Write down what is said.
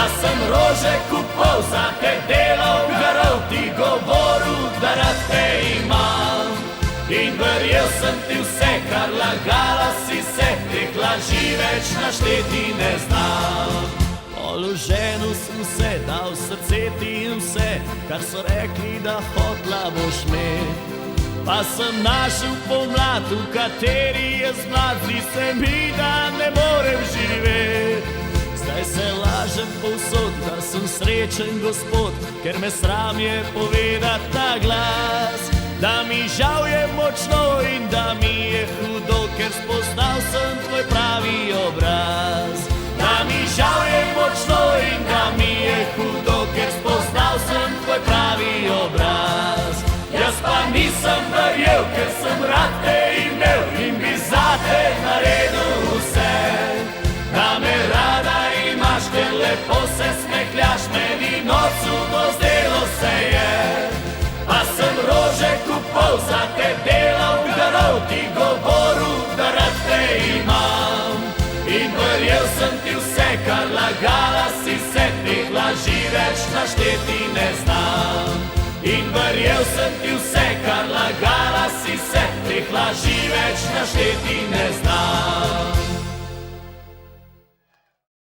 Pa sem rože kupal, za te delal, garal, ti govoril, da rad te imam. In verjel sem ti vse, kar lagala si se, teh laži več našteti ne znam. Položenil sem se, dal srce ti in vse, kar so rekli, da hotla boš imeti. Pa sem našel pomlad, v kateri je zmlad, zdi se mi, da ne morem živeti. Zdaj se lažem povsod, da sem srečen gospod, ker me sram je povedat na glas, da mi žal je močno in da mi je hudo, ker spoznal sem tvoj pravi obraz. Da mi žal je močno in da mi je hudo, ker spoznal sem tvoj pravi obraz. Jaz pa nisem verjel, ker sem rad te imel in bi zate naredil vse. Da me rada imaš, ker lepo se smehljaš, meni nocu dozdelo se je. Pa sem rože kupal, za te delal, garal, ti govoril, da rad te imam. In verjel sem ti vse, kar lagala si se, teh laži več našteti ne znam. In verjel sem ti vse, kar lagala si se, teh laži več našteti